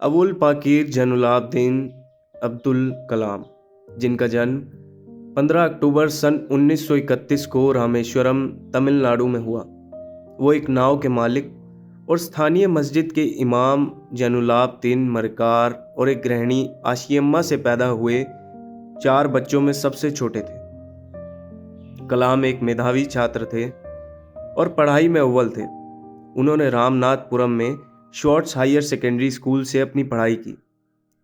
अबुल पाकीर जैनुलाब्दीन अब्दुल कलाम, जिनका जन्म 15 अक्टूबर सन 1931 को रामेश्वरम, तमिलनाडु में हुआ। वो एक नाव के मालिक और स्थानीय मस्जिद के इमाम जैनुलाब्दीन मरकार और एक गृहिणी आशियम्मा से पैदा हुए 4 बच्चों में सबसे छोटे थे। कलाम एक मेधावी छात्र थे और पढ़ाई में अव्वल थे। उन्होंने रामनाथपुरम में शॉर्ट्स हायर सेकेंडरी स्कूल से अपनी पढ़ाई की।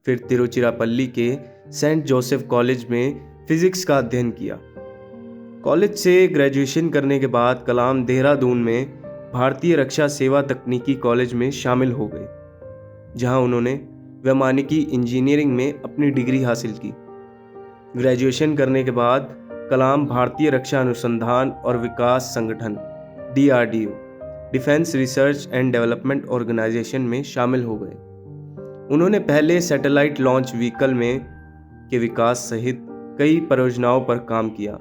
फिर तिरुचिरापल्ली के सेंट जोसेफ कॉलेज में फिजिक्स का अध्ययन किया। कॉलेज से ग्रेजुएशन करने के बाद कलाम देहरादून में भारतीय रक्षा सेवा तकनीकी कॉलेज में शामिल हो गए, जहां उन्होंने वैमानिकी इंजीनियरिंग में अपनी डिग्री हासिल की। ग्रेजुएशन करने के बाद कलाम भारतीय रक्षा अनुसंधान और विकास संगठन DRDO, defence research and development organisation में शामिल हो गए। उन्होंने पहले सैटेलाइट लॉन्च व्हीकल में के विकास सहित कई परियोजनाओं पर काम किया।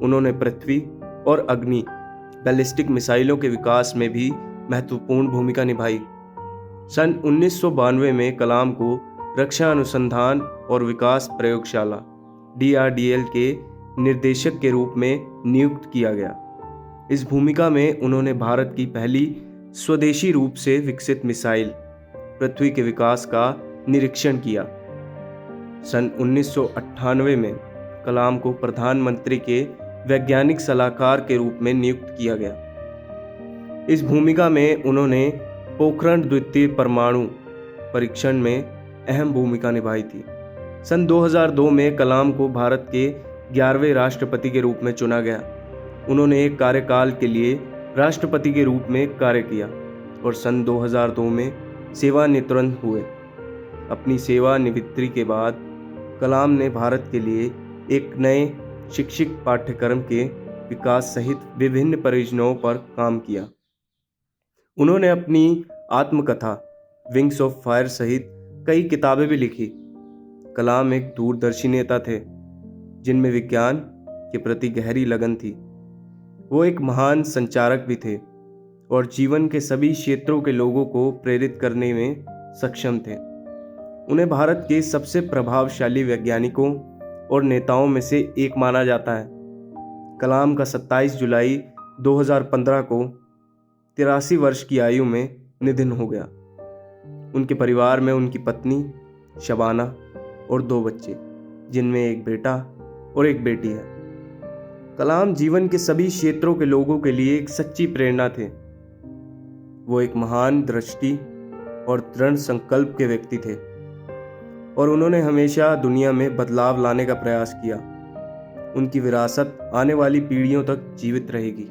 उन्होंने पृथ्वी और अग्नि बैलिस्टिक मिसाइलों के विकास में भी महत्वपूर्ण भूमिका निभाई। सन 1992 में कलाम को रक्षा अनुसंधान और विकास प्रयोगशाला DRDL के निर्देशक के रूप में नियुक्त किया गया। इस भूमिका में उन्होंने भारत की पहली स्वदेशी रूप से विकसित मिसाइल पृथ्वी के विकास का निरीक्षण किया। सन 1998 में कलाम को प्रधानमंत्री के वैज्ञानिक सलाहकार के रूप में नियुक्त किया गया। इस भूमिका में उन्होंने पोखरण द्वितीय परमाणु परीक्षण में अहम भूमिका निभाई थी। सन 2002 में कलाम को भारत के 11वें राष्ट्रपति के रूप में चुना गया। उन्होंने एक कार्यकाल के लिए राष्ट्रपति के रूप में कार्य किया और सन 2002 में सेवानिवृत्त हुए। अपनी सेवानिवृत्ति के बाद कलाम ने भारत के लिए एक नए शिक्षक पाठ्यक्रम के विकास सहित विभिन्न परियोजनाओं पर काम किया। उन्होंने अपनी आत्मकथा विंग्स ऑफ फायर सहित कई किताबें भी लिखी। कलाम एक दूरदर्शी नेता थे जिनमें विज्ञान के प्रति गहरी लगन थी। वो एक महान संचारक भी थे और जीवन के सभी क्षेत्रों के लोगों को प्रेरित करने में सक्षम थे। उन्हें भारत के सबसे प्रभावशाली वैज्ञानिकों और नेताओं में से एक माना जाता है। कलाम का 27 जुलाई 2015 को 83 वर्ष की आयु में निधन हो गया। उनके परिवार में उनकी पत्नी शबाना और 2 बच्चे, जिनमें एक बेटा और एक बेटी है। कलाम जीवन के सभी क्षेत्रों के लोगों के लिए एक सच्ची प्रेरणा थे। वो एक महान दृष्टि और दृढ़ संकल्प के व्यक्ति थे और उन्होंने हमेशा दुनिया में बदलाव लाने का प्रयास किया। उनकी विरासत आने वाली पीढ़ियों तक जीवित रहेगी।